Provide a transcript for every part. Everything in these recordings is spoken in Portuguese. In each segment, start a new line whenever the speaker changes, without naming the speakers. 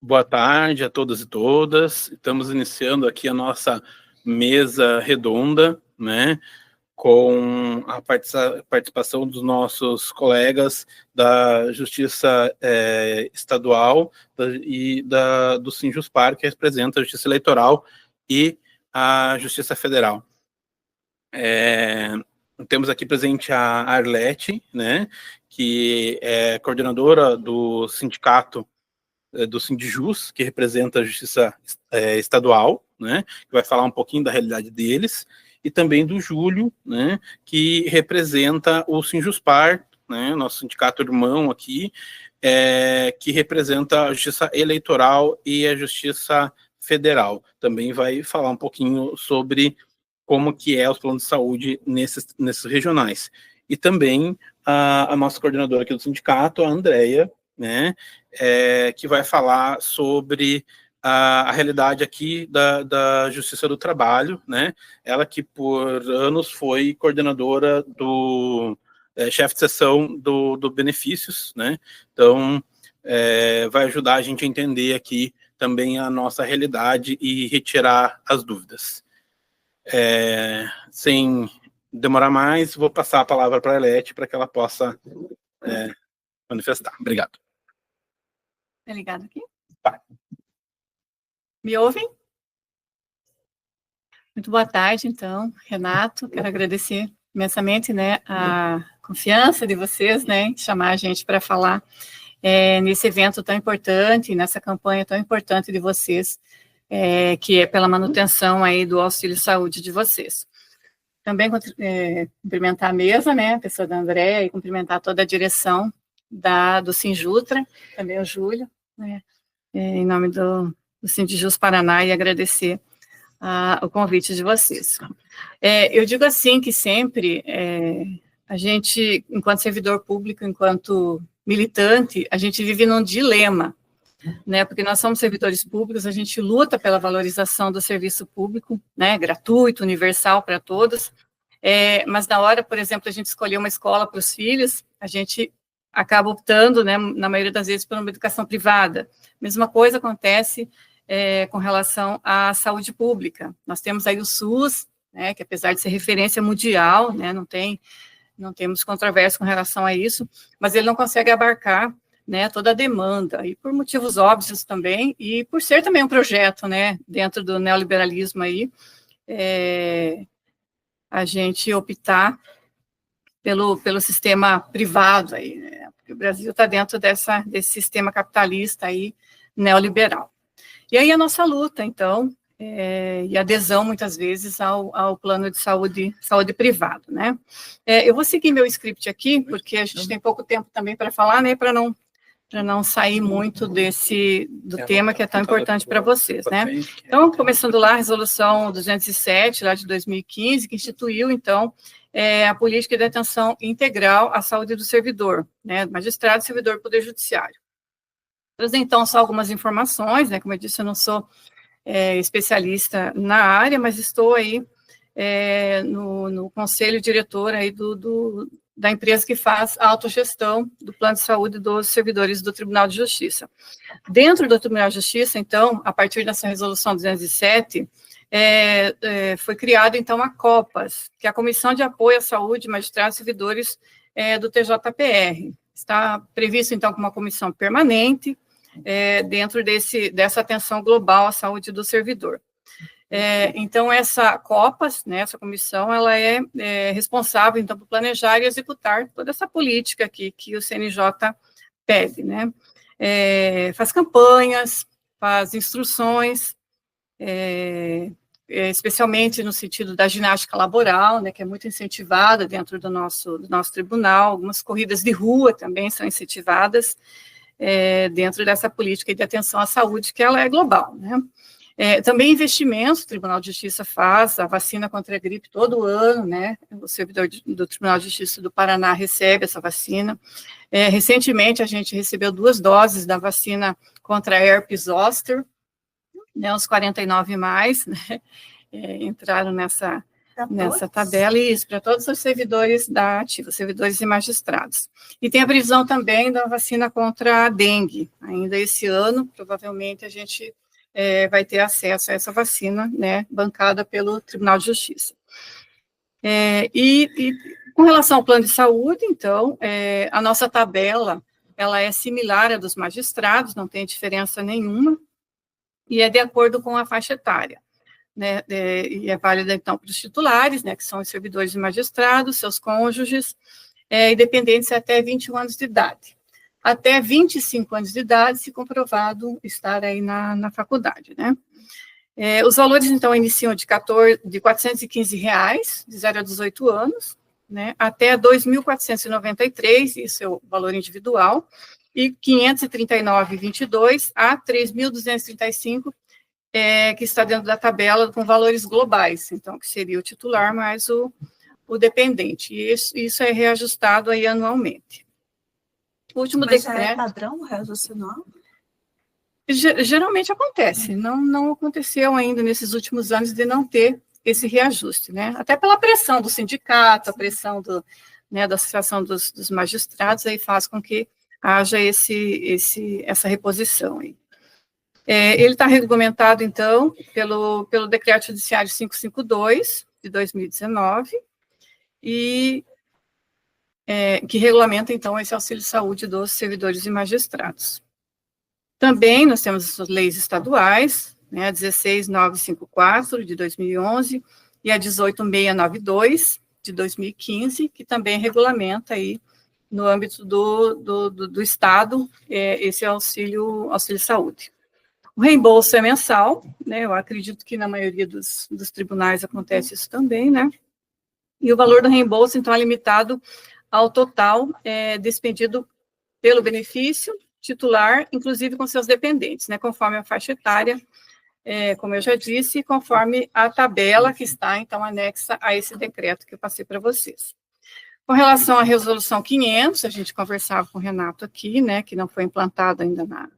Boa tarde a todos e todas. Estamos iniciando aqui a nossa mesa redonda, né, com a participação dos nossos colegas da Justiça Estadual do Sinjuspar, que representa a Justiça Eleitoral e a Justiça Federal. Temos aqui presente a Arlete, né, que é coordenadora do sindicato do Sindijus, que representa a Justiça Estadual, né, que vai falar um pouquinho da realidade deles, e também do Júlio, né, que representa o Sinjuspar, né, nosso sindicato irmão aqui, que representa a Justiça Eleitoral e a Justiça Federal. Também vai falar um pouquinho sobre como que é os planos de saúde nesses regionais. E também a nossa coordenadora aqui do sindicato, a Andrea, né, que vai falar sobre a realidade aqui da Justiça do Trabalho, né, ela que por anos foi coordenadora do chefe de seção do Benefícios, né, então vai ajudar a gente a entender aqui também a nossa realidade e retirar as dúvidas. Sem demorar mais, vou passar a palavra para a Arlete para que ela possa manifestar. Obrigado.
Tá ligado aqui?
Tá.
Me ouvem? Muito boa tarde, então, Renato. Quero agradecer imensamente, né, a confiança de vocês, né, em chamar a gente para falar nesse evento tão importante, nessa campanha tão importante de vocês, que é pela manutenção aí do auxílio saúde de vocês. Também cumprimentar a mesa, né, a pessoa da Andréa, e cumprimentar toda a direção do Sinjutra, também o Júlio, né, em nome do Sindijus Paraná, e agradecer o convite de vocês. Eu digo assim que sempre a gente, enquanto servidor público, enquanto militante, a gente vive num dilema, né, porque nós somos servidores públicos, a gente luta pela valorização do serviço público, né, gratuito, universal para todos, mas na hora, por exemplo, a gente escolher uma escola para os filhos, a gente acaba optando, né, na maioria das vezes, por uma educação privada. Mesma coisa acontece com relação à saúde pública. Nós temos aí o SUS, né, que apesar de ser referência mundial, né, não temos controvérsia com relação a isso, mas ele não consegue abarcar, né, toda a demanda, e por motivos óbvios também, e por ser também um projeto, né, dentro do neoliberalismo aí, a gente optar pelo sistema privado aí, né, porque o Brasil está dentro desse sistema capitalista aí, neoliberal. E aí a nossa luta, então, e adesão, muitas vezes, ao plano de saúde privado, né. Eu vou seguir meu script aqui, porque a gente tem pouco tempo também para falar, né, para não sair muito do tema que é tão importante para vocês, né. Então, começando lá, a resolução 207, lá de 2015, que instituiu, então, a política de atenção integral à saúde do servidor, né, magistrado e servidor do Poder Judiciário. Trazer, então, só algumas informações, né, como eu disse, eu não sou especialista na área, mas estou aí no conselho diretor aí da empresa que faz a autogestão do plano de saúde dos servidores do Tribunal de Justiça. Dentro do Tribunal de Justiça, então, a partir dessa resolução 207, foi criada, então, a COPAS, que é a Comissão de Apoio à Saúde, Magistrados e Servidores do TJPR. Está previsto, então, como uma comissão permanente, dentro dessa atenção global à saúde do servidor. Então, essa COPAS, né, essa comissão, ela é responsável, então, por planejar e executar toda essa política aqui que o CNJ pede, né. Faz campanhas, faz instruções, especialmente no sentido da ginástica laboral, né, que é muito incentivada dentro do nosso tribunal, algumas corridas de rua também são incentivadas dentro dessa política de atenção à saúde, que ela é global, né. Também investimentos, o Tribunal de Justiça faz a vacina contra a gripe todo ano, né, o servidor do Tribunal de Justiça do Paraná recebe essa vacina. Recentemente, a gente recebeu 2 doses da vacina contra a herpes zoster, né, os 49+, né, entraram nessa tabela, e isso, para todos os servidores da ativa, servidores e magistrados. E tem a previsão também da vacina contra a dengue. Ainda esse ano, provavelmente, a gente vai ter acesso a essa vacina, né, bancada pelo Tribunal de Justiça. E com relação ao plano de saúde, então, a nossa tabela, ela é similar à dos magistrados, não tem diferença nenhuma, e é de acordo com a faixa etária, né, e é válida, então, para os titulares, né, que são os servidores e magistrados, seus cônjuges, e dependentes até 21 anos de idade. Até 25 anos de idade, se comprovado estar aí na faculdade, né. Os valores, então, iniciam de R$ 415, de 0 a 18 anos, né, até R$ 2.493, isso é o valor individual, e R$ 539,22 a R$ 3.235, que está dentro da tabela com valores globais, então, que seria o titular mais o dependente, e isso é reajustado aí anualmente. O último
Mas já é padrão reajuste anual?
Geralmente acontece, não aconteceu ainda nesses últimos anos de não ter esse reajuste, né? Até pela pressão do sindicato, a pressão da Associação dos Magistrados, aí faz com que haja essa reposição aí. Ele está regulamentado, então, pelo Decreto Judiciário 552, de 2019, e que regulamenta, então, esse auxílio-saúde dos servidores e magistrados. Também nós temos as leis estaduais, né, a 16954, de 2011, e a 18692, de 2015, que também regulamenta aí, no âmbito do Estado, esse auxílio-saúde. O reembolso é mensal, né, eu acredito que na maioria dos tribunais acontece isso também, né, e o valor do reembolso, então, é limitado ao total despendido pelo benefício titular, inclusive com seus dependentes, né, conforme a faixa etária, como eu já disse, conforme a tabela que está, então, anexa a esse decreto que eu passei para vocês. Com relação à resolução 500, a gente conversava com o Renato aqui, né, que não foi implantado ainda na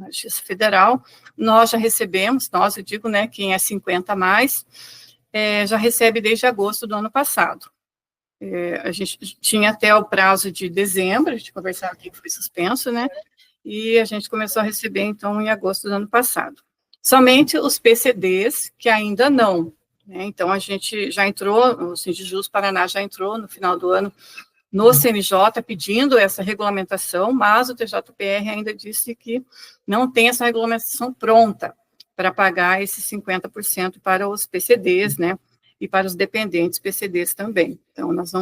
Justiça Federal, nós já recebemos, eu digo, né, quem é 50 a mais, já recebe desde agosto do ano passado. A gente tinha até o prazo de dezembro, a gente conversava aqui que foi suspenso, né, e a gente começou a receber, então, em agosto do ano passado. Somente os PCDs, que ainda não, né, então a gente já entrou, o Sindijus Paraná já entrou no final do ano no CNJ pedindo essa regulamentação, mas o TJPR ainda disse que não tem essa regulamentação pronta para pagar esses 50% para os PCDs, né, e para os dependentes PCDs também. Então, nós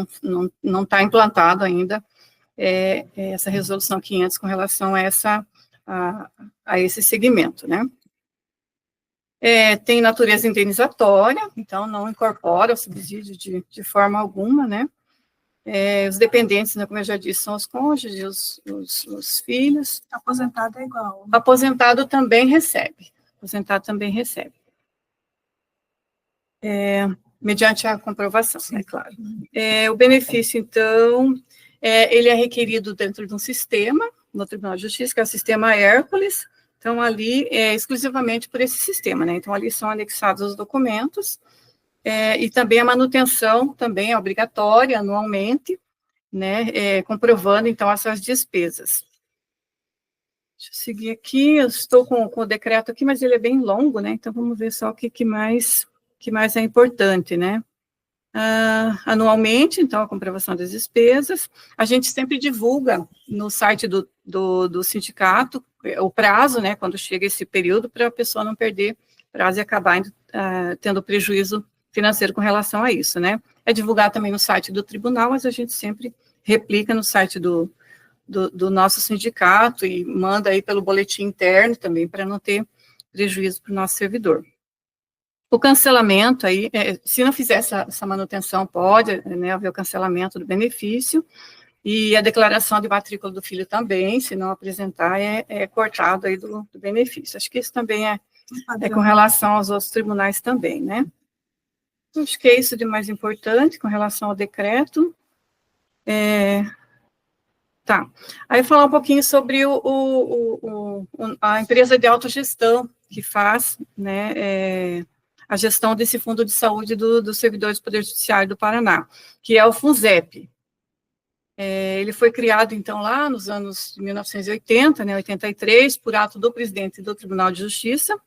não está implantado ainda essa resolução 500 com relação a esse segmento, né. Tem natureza indenizatória, então não incorpora o subsídio de forma alguma, né. Os dependentes, né, como eu já disse, são os cônjuges, os filhos.
Aposentado é igual.
Aposentado também recebe. Mediante a comprovação, é claro. O benefício, então, ele é requerido dentro de um sistema, no Tribunal de Justiça, que é o sistema Hércules, então, ali é exclusivamente por esse sistema, né, então, ali são anexados os documentos, e também a manutenção também é obrigatória anualmente, né, comprovando, então, essas despesas. Deixa eu seguir aqui, eu estou com o decreto aqui, mas ele é bem longo, né, então vamos ver só o que mais é importante, né. Anualmente, então, a comprovação das despesas, a gente sempre divulga no site do sindicato o prazo, né, quando chega esse período, para a pessoa não perder prazo e acabar tendo prejuízo financeiro com relação a isso, né. É divulgado também no site do tribunal, mas a gente sempre replica no site do nosso sindicato e manda aí pelo boletim interno também, para não ter prejuízo para o nosso servidor. O cancelamento aí, se não fizer essa manutenção, pode, né, haver o cancelamento do benefício, e a declaração de matrícula do filho também, se não apresentar, é cortado aí do benefício. Acho que isso também é com relação aos outros tribunais também, né. Acho que é isso de mais importante com relação ao decreto. Tá. Aí falar um pouquinho sobre a empresa de autogestão que faz, né, a gestão desse Fundo de Saúde dos servidores do Poder Judiciário do Paraná, que é o FUNSEP. Ele foi criado, então, lá nos anos de 1980, né, 83, por ato do presidente do Tribunal de Justiça.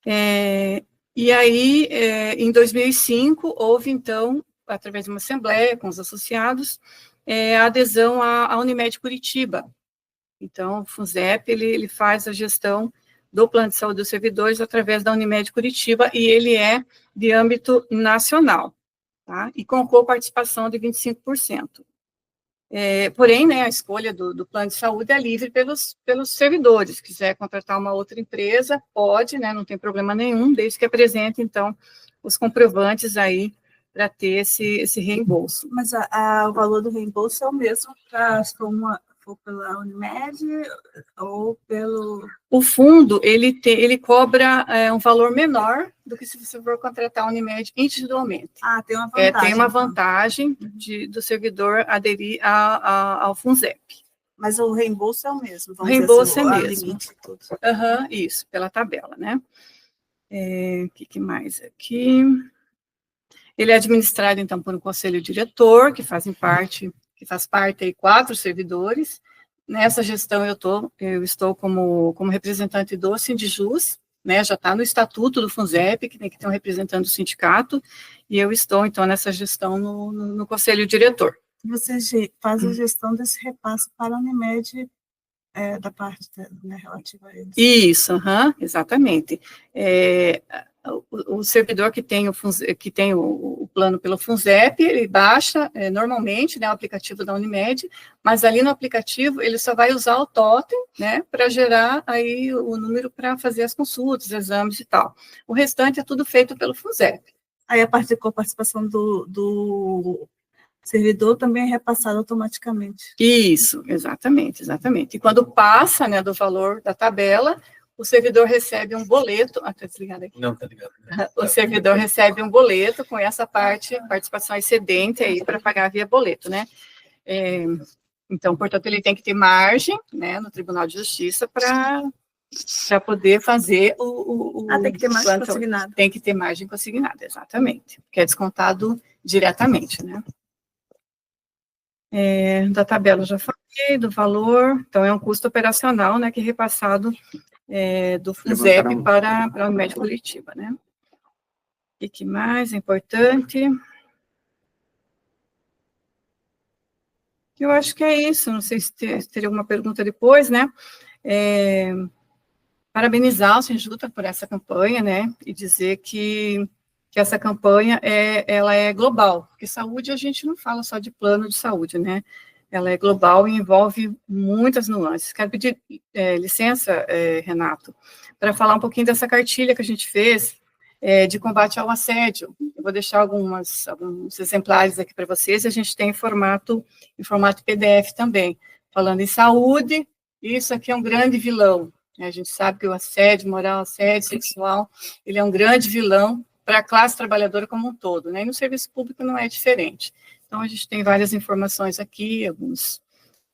E aí, em 2005, houve, então, através de uma assembleia com os associados, a adesão à Unimed Curitiba. Então, o FUNSEP, ele faz a gestão do plano de saúde dos servidores através da Unimed Curitiba, e ele é de âmbito nacional, tá? E com coparticipação de 25%. Porém, né, a escolha do plano de saúde é livre pelos servidores. Se quiser contratar uma outra empresa, pode, né, não tem problema nenhum, desde que apresente, então, os comprovantes aí para ter esse reembolso.
Mas o valor do reembolso é o mesmo for pela Unimed ou pelo...
O fundo, ele cobra um valor menor do que se você for contratar a Unimed individualmente.
Tem uma vantagem.
Tem uma vantagem do servidor aderir ao FUNSEP.
Mas o reembolso é o mesmo?
O reembolso
assim,
é mesmo.
Limite, tudo.
Isso, pela tabela, né? O que mais aqui? Ele é administrado, então, por um conselho diretor, que faz parte aí 4 servidores. Nessa gestão eu estou como representante do Sindijus, né, já está no estatuto do FUNSEP, que tem que ter um representante do sindicato, e eu estou, então, nessa gestão no conselho diretor.
Você faz a gestão desse repasse para a Unimed, da parte, né, relativa a eles.
Isso, exatamente. O servidor que tem o plano pelo FUNSEP, ele baixa normalmente, né, o aplicativo da Unimed, mas ali no aplicativo ele só vai usar o totem, né, para gerar aí o número para fazer as consultas, exames e tal. O restante é tudo feito pelo FUNSEP.
Aí a parte de coparticipação do servidor também é repassada automaticamente.
Isso, exatamente. E quando passa, né, do valor da tabela, o servidor recebe um boleto. Está desligado aqui?
Não, está ligado.
O servidor recebe um boleto com essa participação excedente aí para pagar via boleto, né? Então, portanto, ele tem que ter margem, né, no Tribunal de Justiça para poder fazer
tem que ter margem consignada.
Tem que ter margem consignada, exatamente. Que é descontado diretamente, né? Da tabela eu já falei, do valor. Então, é um custo operacional, né, que é repassado do FUNSEP para a Unimed Curitiba, né? E que mais é importante? Eu acho que é isso, não sei se teria alguma pergunta depois, né? Parabenizar o Sinjuta por essa campanha, né? E dizer que essa campanha ela é global, porque saúde a gente não fala só de plano de saúde, né? Ela é global e envolve muitas nuances. Quero pedir licença, Renato, para falar um pouquinho dessa cartilha que a gente fez de combate ao assédio. Eu vou deixar alguns exemplares aqui para vocês, e a gente tem em formato PDF também, falando em saúde. Isso aqui é um grande vilão, né? A gente sabe que o assédio moral, assédio sexual, ele é um grande vilão para a classe trabalhadora como um todo, né? E no serviço público não é diferente. Então, a gente tem várias informações aqui,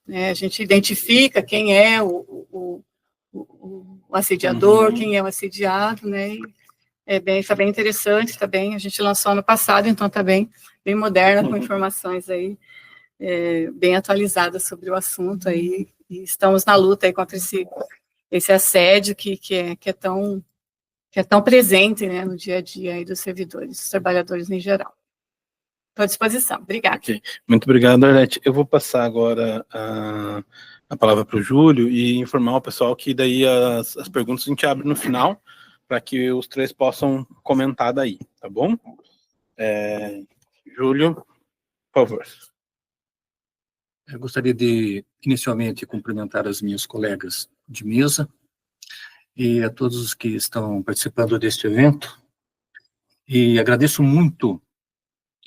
né, a gente identifica quem é o assediador, quem é o assediado, né? Está bem interessante, está bem, a gente lançou ano passado, então está bem moderna, com informações aí bem atualizadas sobre o assunto aí, e estamos na luta aí contra esse assédio que é tão presente, né, no dia a dia aí dos servidores, dos trabalhadores em geral. Estou à disposição. Obrigada.
Okay. Muito obrigado, Arlete. Eu vou passar agora a palavra para o Júlio e informar o pessoal que daí as perguntas a gente abre no final, para que os 3 possam comentar daí, tá bom? Júlio, por favor.
Eu gostaria de, inicialmente, cumprimentar as minhas colegas de mesa e a todos os que estão participando deste evento, e agradeço muito,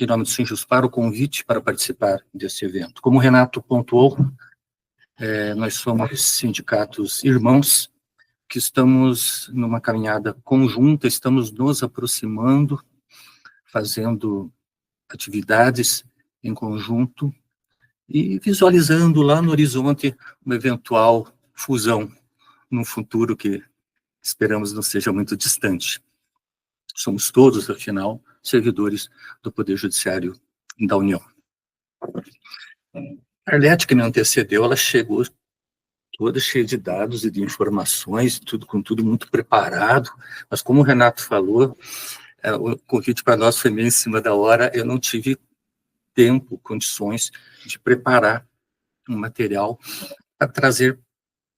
em nome do Sinjuspar, o convite para participar deste evento. Como o Renato pontuou, nós somos sindicatos irmãos, que estamos numa caminhada conjunta, estamos nos aproximando, fazendo atividades em conjunto e visualizando lá no horizonte uma eventual fusão num futuro que esperamos não seja muito distante. Somos todos, afinal, servidores do Poder Judiciário da União. A Arlete, que me antecedeu, ela chegou toda cheia de dados e de informações, com tudo muito preparado, mas como o Renato falou, o convite para nós foi meio em cima da hora, eu não tive tempo, condições de preparar um material para trazer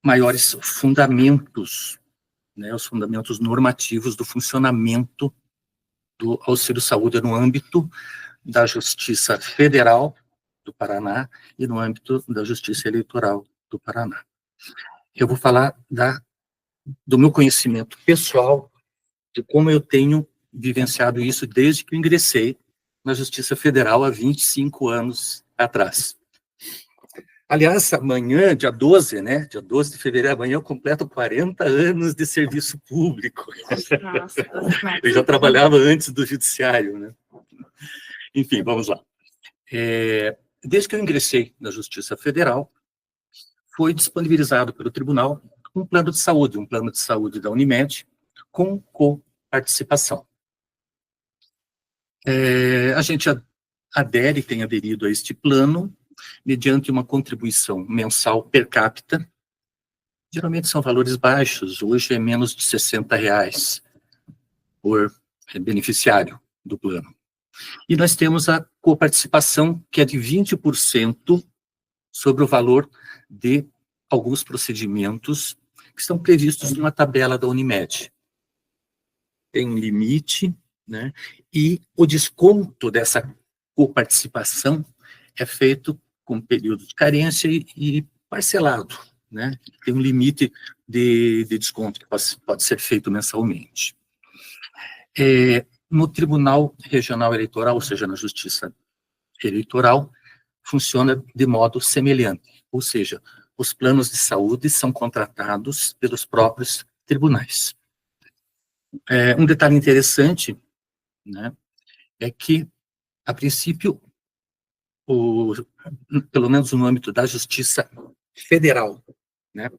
maiores fundamentos, né, os fundamentos normativos do funcionamento do auxílio-saúde no âmbito da Justiça Federal do Paraná e no âmbito da Justiça Eleitoral do Paraná. Eu vou falar do meu conhecimento pessoal, de como eu tenho vivenciado isso desde que eu ingressei na Justiça Federal há 25 anos atrás. Aliás, amanhã, dia 12, né? Dia 12 de fevereiro, amanhã eu completo 40 anos de serviço público.
Nossa,
eu já trabalhava antes do judiciário, né? Enfim, vamos lá. Desde que eu ingressei na Justiça Federal, foi disponibilizado pelo tribunal um plano de saúde da Unimed, com coparticipação. A gente tem aderido a este plano, mediante uma contribuição mensal per capita. Geralmente são valores baixos, hoje é menos de R$60 por beneficiário do plano. E nós temos a coparticipação, que é de 20% sobre o valor de alguns procedimentos que estão previstos numa tabela da Unimed. Tem um limite, né? E o desconto dessa coparticipação é feito com período de carência e parcelado, né? Tem um limite de desconto que pode ser feito mensalmente. No Tribunal Regional Eleitoral, ou seja, na Justiça Eleitoral, funciona de modo semelhante, ou seja, os planos de saúde são contratados pelos próprios tribunais. Um detalhe interessante, né, é que, a princípio, pelo menos no âmbito da Justiça Federal, né,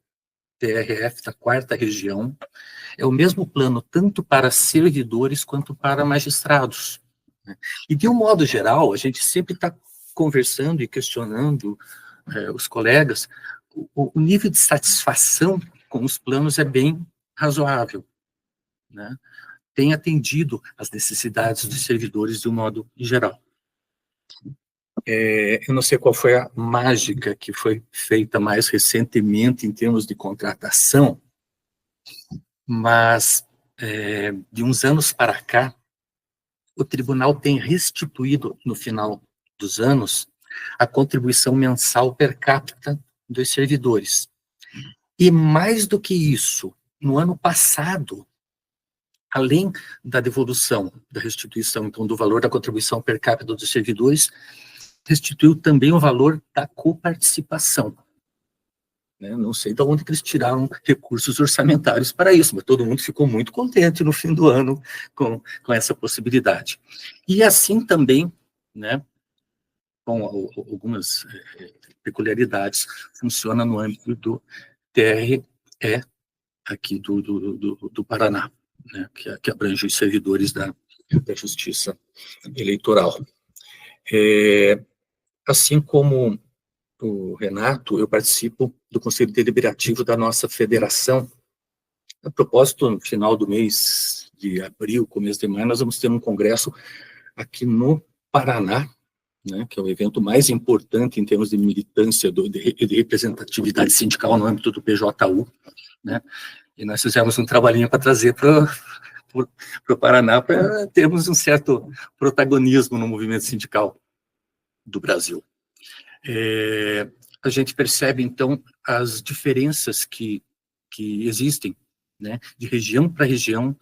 TRF da 4ª Região, é o mesmo plano tanto para servidores quanto para magistrados, né? E, de um modo geral, a gente sempre está conversando e questionando os colegas, o nível de satisfação com os planos é bem razoável, né? Tem atendido às necessidades dos servidores de um modo geral. Eu não sei qual foi a mágica que foi feita mais recentemente em termos de contratação, mas de uns anos para cá, o tribunal tem restituído, no final dos anos, a contribuição mensal per capita dos servidores. E mais do que isso, no ano passado, além da devolução, da restituição, então, do valor da contribuição per capita dos servidores, restituiu também o valor da coparticipação. Não sei de onde que eles tiraram recursos orçamentários para isso, mas todo mundo ficou muito contente no fim do ano com essa possibilidade. E assim também, né, com algumas peculiaridades, funciona no âmbito do TRE aqui do Paraná, né, que abrange os servidores da Justiça Eleitoral. Assim como o Renato, eu participo do Conselho Deliberativo da nossa federação. A propósito, no final do mês de abril, começo de maio, nós vamos ter um congresso aqui no Paraná, né, que é o evento mais importante em termos de militância, de representatividade sindical no âmbito do PJU, né, e nós fizemos um trabalhinho para trazer para o Paraná, para termos um certo protagonismo no movimento sindical do Brasil. A gente percebe, então, as diferenças que existem, né, de região para região,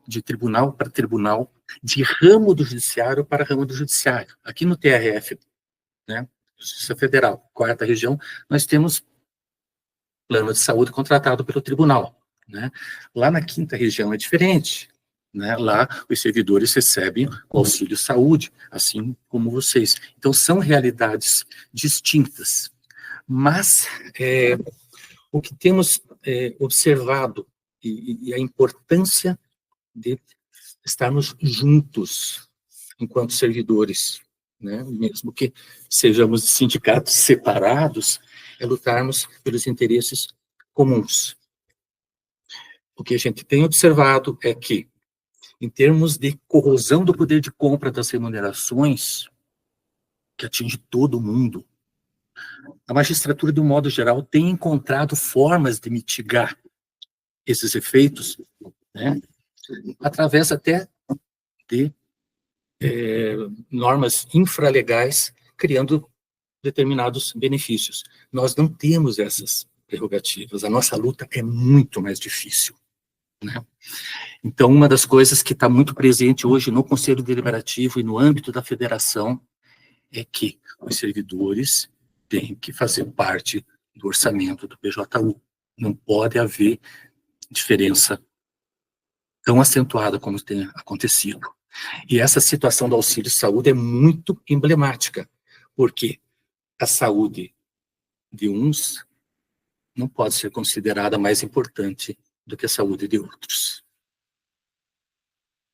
de tribunal para tribunal, de ramo do judiciário para ramo do judiciário. Aqui no TRF, né, Justiça Federal, 4ª Região, nós temos plano de saúde contratado pelo tribunal, né? Lá na 5ª Região é diferente, né? Lá os servidores recebem o auxílio saúde, assim como vocês. Então, são realidades distintas. Mas o que temos observado e a importância de estarmos juntos enquanto servidores, né? Mesmo que sejamos sindicatos separados, é lutarmos pelos interesses comuns. O que a gente tem observado é que, em termos de corrosão do poder de compra das remunerações, que atinge todo mundo, a magistratura, de um modo geral, tem encontrado formas de mitigar esses efeitos, né, através até de normas infralegais, criando determinados benefícios. Nós não temos essas prerrogativas, a nossa luta é muito mais difícil, né? Então, uma das coisas que está muito presente hoje no Conselho Deliberativo e no âmbito da federação é que os servidores têm que fazer parte do orçamento do PJU. Não pode haver diferença tão acentuada como tem acontecido. E essa situação do auxílio-saúde é muito emblemática, porque a saúde de uns não pode ser considerada mais importante do que a saúde de outros.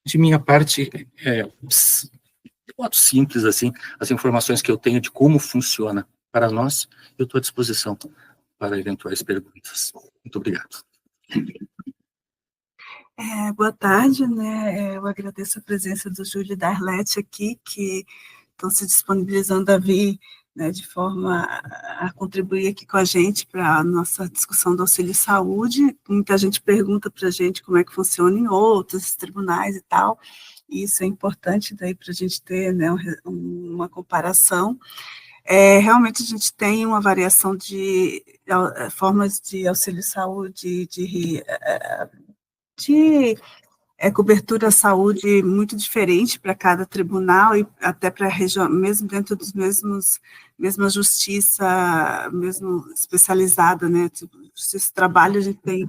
De minha parte, de modo simples, assim, as informações que eu tenho de como funciona para nós, eu estou à disposição para eventuais perguntas. Muito obrigado.
Boa tarde, né? Eu agradeço a presença do Júlio e da Arlete aqui, que estão se disponibilizando a vir, né, de forma a contribuir aqui com a gente para a nossa discussão do auxílio-saúde. Muita gente pergunta para a gente como é que funciona em outros tribunais e tal, e isso é importante daí para a gente ter, né, uma comparação. Realmente a gente tem uma variação de formas de auxílio-saúde, de cobertura à saúde muito diferente para cada tribunal e até para a região, mesmo dentro dos mesma justiça, mesmo especializada, né, justiça do trabalho, a gente tem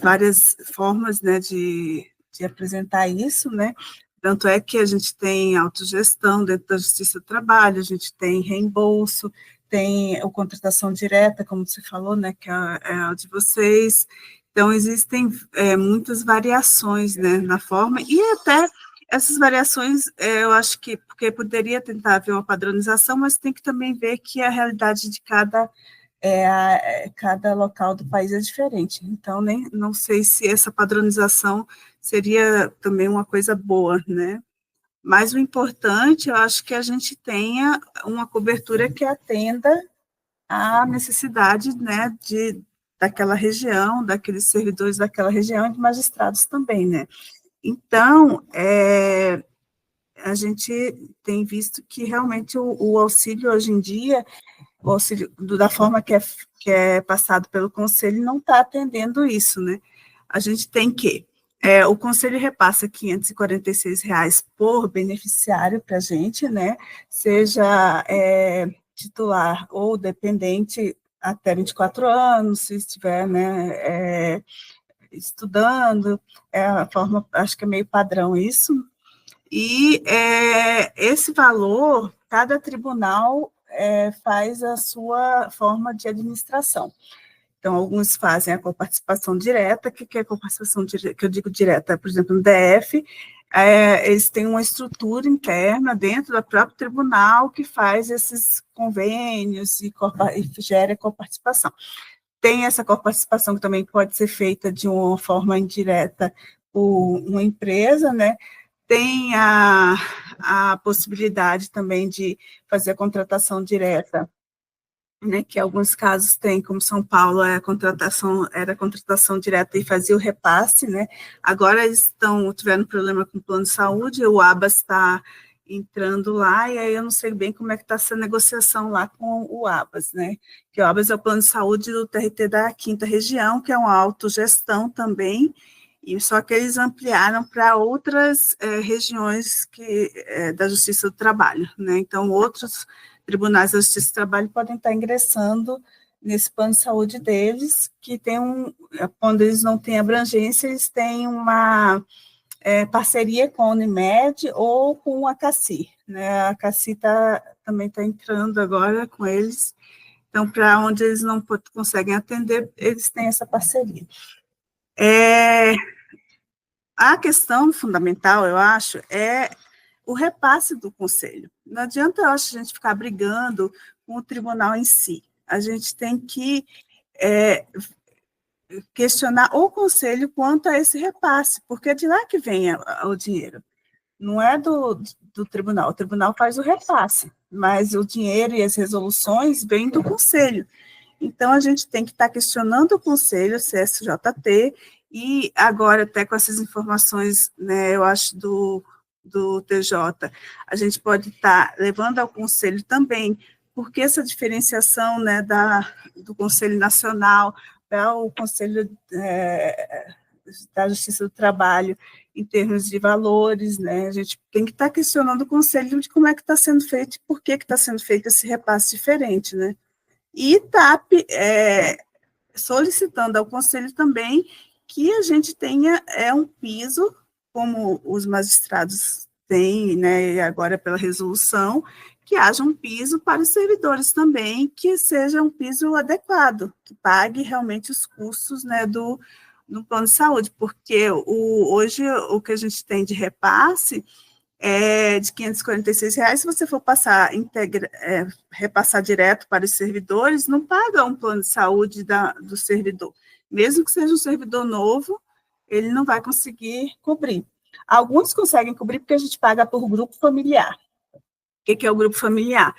várias formas, né, de apresentar isso, né, tanto é que a gente tem autogestão dentro da justiça do trabalho, a gente tem reembolso, tem a contratação direta, como você falou, né, que é a de vocês. Então, existem muitas variações, né, na forma, e até essas variações, eu acho que, porque poderia tentar haver uma padronização, mas tem que também ver que a realidade de cada local do país é diferente. Então, não sei se essa padronização seria também uma coisa boa, né? Mas o importante, eu acho que a gente tenha uma cobertura que atenda à necessidade, né, daquela região, daqueles servidores daquela região e de magistrados também, né? Então, a gente tem visto que realmente o auxílio hoje em dia, o auxílio da forma que é passado pelo Conselho, não está atendendo isso, né? A gente tem que o Conselho repassa R$ 546 por beneficiário para a gente, né? Seja titular ou dependente até 24 anos, se estiver, né, estudando, a forma, acho que é meio padrão isso, e esse valor, cada tribunal faz a sua forma de administração. Então, alguns fazem a coparticipação direta, que é a coparticipação direta, que eu digo direta, por exemplo, no DF, eles têm uma estrutura interna dentro do próprio tribunal que faz esses convênios e gera coparticipação. Tem essa coparticipação que também pode ser feita de uma forma indireta por uma empresa, né? Tem a possibilidade também de fazer a contratação direta, né, que em alguns casos tem, como São Paulo, era contratação direta e fazia o repasse, né? Agora eles tiveram problema com o plano de saúde, o ABAS está entrando lá, e aí eu não sei bem como é que está essa negociação lá com o ABAS, né? Que o ABAS é o plano de saúde do TRT da 5ª região, que é uma autogestão também, e só que eles ampliaram para outras regiões da Justiça do Trabalho, né? Então, outros tribunais da Justiça do Trabalho podem estar ingressando nesse plano de saúde deles, que tem quando eles não têm abrangência, eles têm uma parceria com a Unimed ou com a CACI, né? A CACI também está entrando agora com eles, então, para onde eles não conseguem atender, eles têm essa parceria. a questão fundamental, eu acho, é o repasse do conselho. Não adianta, eu acho, a gente ficar brigando com o tribunal em si. A gente tem que questionar o conselho quanto a esse repasse, porque é de lá que vem o dinheiro. Não é do tribunal, o tribunal faz o repasse, mas o dinheiro e as resoluções vêm do conselho. Então, a gente tem que estar questionando o conselho, o CSJT, e agora, até com essas informações, né, eu acho, do TJ, a gente pode estar levando ao conselho também, porque essa diferenciação, né, do Conselho Nacional para o Conselho da Justiça do Trabalho, em termos de valores, né, a gente tem que estar questionando o conselho de como é que está sendo feito e por que está sendo feito esse repasse diferente, né, e está solicitando ao conselho também que a gente tenha um piso, como os magistrados têm, né, e agora pela resolução, que haja um piso para os servidores também, que seja um piso adequado, que pague realmente os custos, né, do plano de saúde, porque hoje o que a gente tem de repasse é de R$ 546, se você for repassar direto para os servidores, não paga um plano de saúde do servidor. Mesmo que seja um servidor novo, ele não vai conseguir cobrir. Alguns conseguem cobrir porque a gente paga por grupo familiar. O que é o grupo familiar?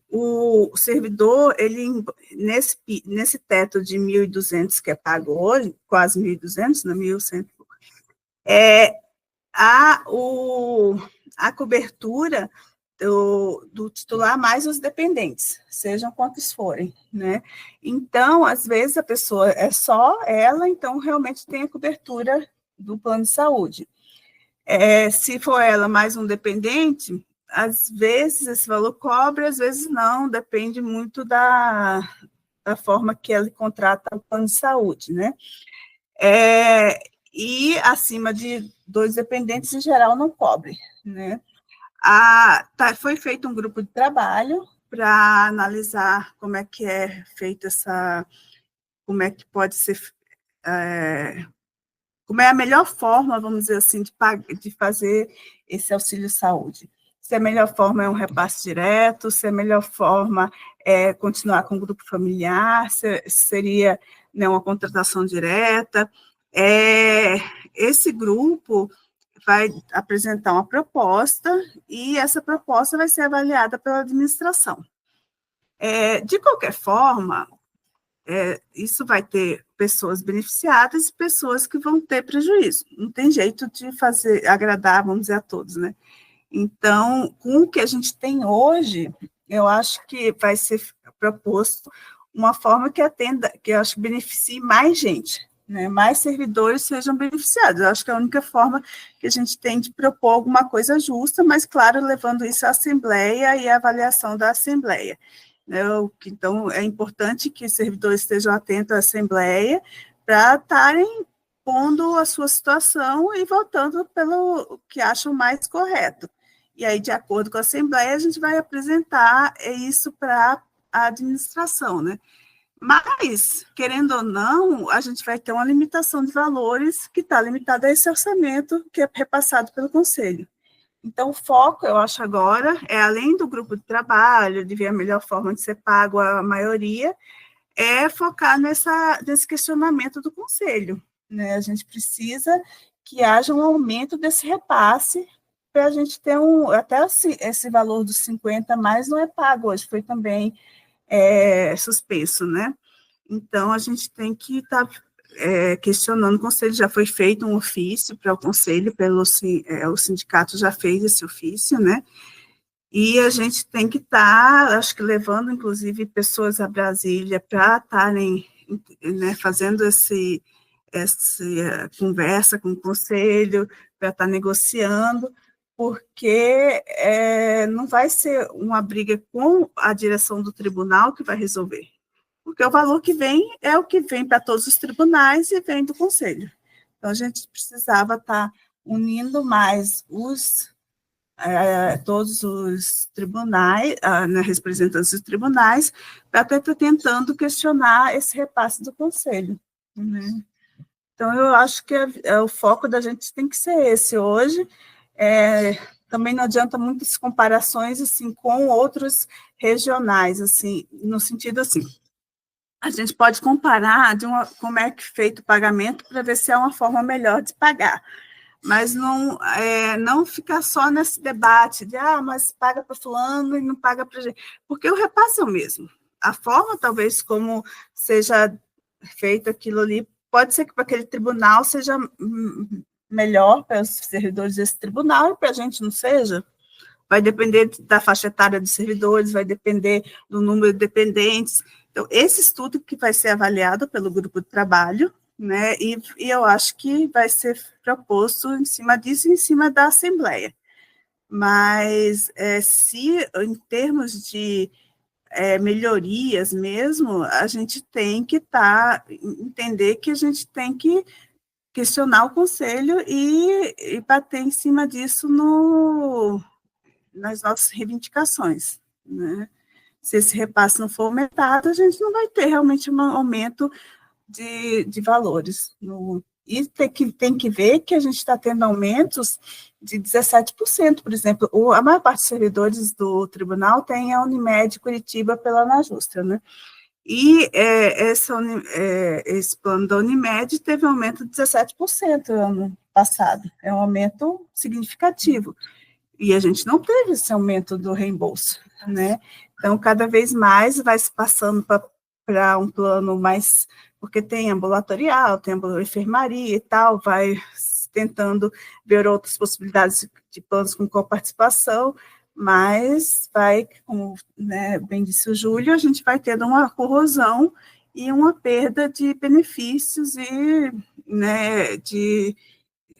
O servidor, ele, nesse teto de 1.200 que é pago hoje, quase 1.200, não, 1.100, a cobertura do titular mais os dependentes, sejam quantos forem, né? Então, às vezes, a pessoa é só ela, então, realmente tem a cobertura do plano de saúde. Se for ela mais um dependente, às vezes esse valor cobre, às vezes não, depende muito da forma que ele contrata o plano de saúde, né? E acima de 2 dependentes, em geral, não cobre, né? Foi feito um grupo de trabalho para analisar como é que é feita como é que pode ser, como é a melhor forma, vamos dizer assim, de fazer esse auxílio saúde. Se a melhor forma é um repasse direto, se a melhor forma é continuar com o grupo familiar, se seria, né, uma contratação direta. Esse grupo vai apresentar uma proposta e essa proposta vai ser avaliada pela administração. De qualquer forma, isso vai ter pessoas beneficiadas e pessoas que vão ter prejuízo. Não tem jeito de agradar, vamos dizer, a todos, né? Então, com o que a gente tem hoje, eu acho que vai ser proposto uma forma que atenda, que eu acho que beneficie mais gente, né? Mais servidores sejam beneficiados. Eu acho que é a única forma que a gente tem de propor alguma coisa justa, mas, claro, levando isso à Assembleia e à avaliação da Assembleia. Então, é importante que os servidores estejam atentos à Assembleia para estarem pondo a sua situação e votando pelo que acham mais correto. E aí, de acordo com a Assembleia, a gente vai apresentar isso para a administração, né? Mas, querendo ou não, a gente vai ter uma limitação de valores que está limitada a esse orçamento que é repassado pelo Conselho. Então, o foco, eu acho agora, além do grupo de trabalho, de ver a melhor forma de ser pago a maioria, focar nesse questionamento do Conselho, né? A gente precisa que haja um aumento desse repasse para a gente ter até esse valor dos 50 mais não é pago hoje, foi também suspenso, né? Então, a gente tem que estar questionando o Conselho, já foi feito um ofício para o Conselho, o sindicato já fez esse ofício, né? E a gente tem que estar, acho que levando, inclusive, pessoas a Brasília para estarem, né, fazendo essa conversa com o Conselho, para estar negociando, porque não vai ser uma briga com a direção do tribunal que vai resolver, porque o valor que vem é o que vem para todos os tribunais e vem do Conselho. Então, a gente precisava estar unindo mais todos os tribunais, né, representantes dos tribunais, para estar tentando questionar esse repasse do Conselho, né? Então, eu acho que o foco da gente tem que ser esse hoje. Também não adianta muitas comparações assim, com outros regionais, assim, no sentido assim, a gente pode comparar como é que é feito o pagamento para ver se é uma forma melhor de pagar, mas não ficar só nesse debate de, mas paga para fulano e não paga para gente, porque o repasse é o mesmo. A forma, talvez, como seja feito aquilo ali, pode ser que para aquele tribunal seja melhor para os servidores desse tribunal e para a gente não seja. Vai depender da faixa etária dos servidores, vai depender do número de dependentes. Então, esse estudo que vai ser avaliado pelo grupo de trabalho, né, e eu acho que vai ser proposto em cima disso, em cima da Assembleia. Mas, se em termos de melhorias mesmo, a gente tem que entender que a gente tem que questionar o Conselho e bater em cima disso nas nossas reivindicações, né? Se esse repasse não for aumentado, a gente não vai ter realmente um aumento de valores. E tem que ver que a gente está tendo aumentos de 17%, por exemplo. A maior parte dos servidores do tribunal tem a Unimed Curitiba pela Anajustra, né? E esse plano da Unimed teve um aumento de 17% no ano passado. É um aumento significativo. E a gente não teve esse aumento do reembolso, né? Então, cada vez mais vai se passando para um plano mais, porque tem ambulatorial, tem enfermaria e tal, vai tentando ver outras possibilidades de planos com coparticipação, mas vai, como, né, bem disse o Júlio, a gente vai tendo uma corrosão e uma perda de benefícios e, né, de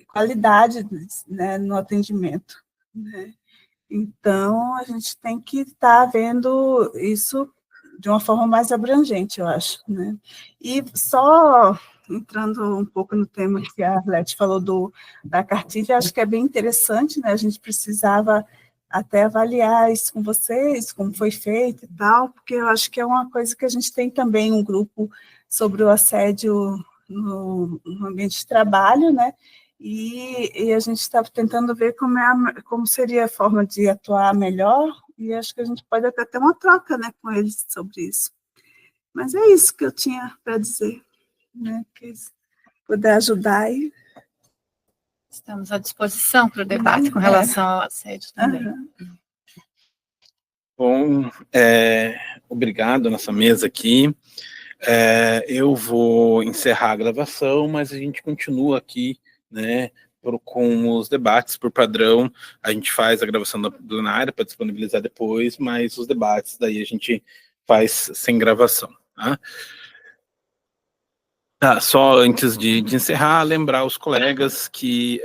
qualidade, né, no atendimento, né? Então, a gente tem que estar vendo isso de uma forma mais abrangente, eu acho, né? E só entrando um pouco no tema que a Arlete falou da cartilha, acho que é bem interessante, né? A gente precisava até avaliar isso com vocês, como foi feito e tal, porque eu acho que é uma coisa que a gente tem também um grupo sobre o assédio no ambiente de trabalho, né? E a gente está tentando ver como seria a forma de atuar melhor, e acho que a gente pode até ter uma troca, né, com eles sobre isso. Mas é isso que eu tinha para dizer, né, que puder ajudar aí.
Estamos à disposição para o debate com relação ao assédio também.
Bom, obrigado nessa mesa aqui. Eu vou encerrar a gravação, mas a gente continua aqui, né, com os debates por padrão. A gente faz a gravação da plenária para disponibilizar depois, mas os debates daí a gente faz sem gravação, tá? Só antes de encerrar, lembrar os colegas que,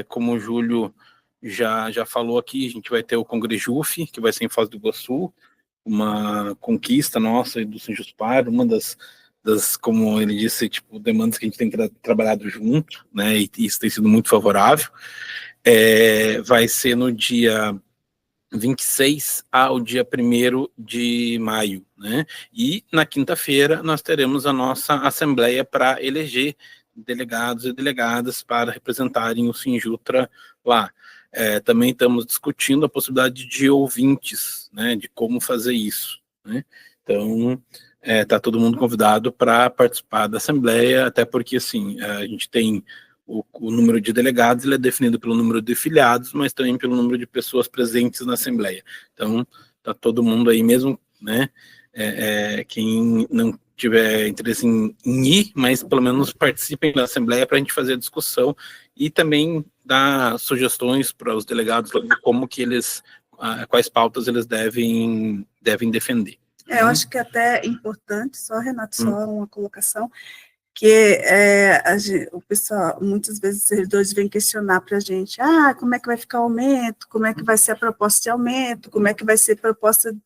como o Júlio já falou aqui, a gente vai ter o Congrejuf, que vai ser em Foz do Iguaçu, uma conquista nossa e do Sinjuspar, uma das, como ele disse, tipo, demandas que a gente tem trabalhado junto, né, e isso tem sido muito favorável. Vai ser no dia 26 ao dia 1º de maio, né, e na quinta-feira nós teremos a nossa assembleia para eleger delegados e delegadas para representarem o Sinjutra lá. Também estamos discutindo a possibilidade de ouvintes, né, de como fazer isso, né? Então, está todo mundo convidado para participar da Assembleia, até porque, assim, a gente tem o número de delegados, ele é definido pelo número de filiados, mas também pelo número de pessoas presentes na Assembleia. Então, está todo mundo aí mesmo, né, quem não tiver interesse em ir, mas pelo menos participem da Assembleia para a gente fazer a discussão e também dar sugestões para os delegados como que eles, quais pautas eles devem defender.
Eu acho que até é importante, só, Renato, só uma colocação, que o pessoal, muitas vezes os servidores vêm questionar para a gente, como é que vai ficar o aumento, como é que vai ser a proposta de aumento, como é que vai ser a proposta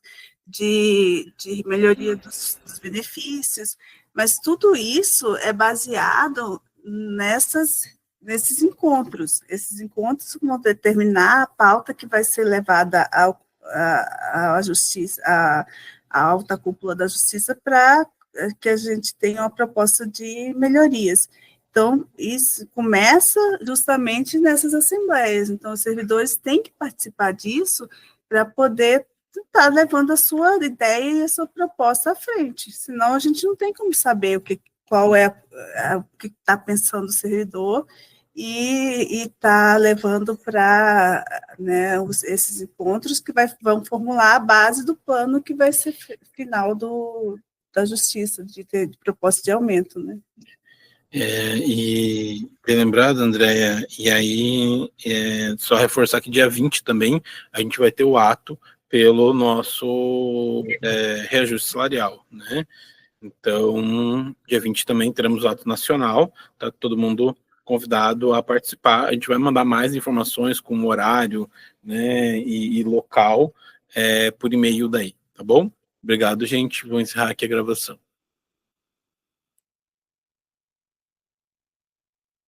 de melhoria dos benefícios, mas tudo isso é baseado nesses encontros. Esses encontros vão determinar a pauta que vai ser levada à justiça, à alta cúpula da justiça, para que a gente tenha uma proposta de melhorias. Então, isso começa justamente nessas assembleias. Então, os servidores têm que participar disso para poder estar levando a sua ideia e a sua proposta à frente. Senão, a gente não tem como saber qual é o que está pensando o servidor e está levando para, né, esses encontros que vão formular a base do plano que vai ser final da justiça, de proposta de aumento, né?
E bem lembrado, Andréia, e aí só reforçar que dia 20 também a gente vai ter o ato pelo nosso reajuste salarial, né? Então, dia 20 também teremos o ato nacional, tá todo mundo convidado a participar. A gente vai mandar mais informações com horário, né, e local por e-mail daí, tá bom? Obrigado, gente. Vou encerrar aqui a gravação.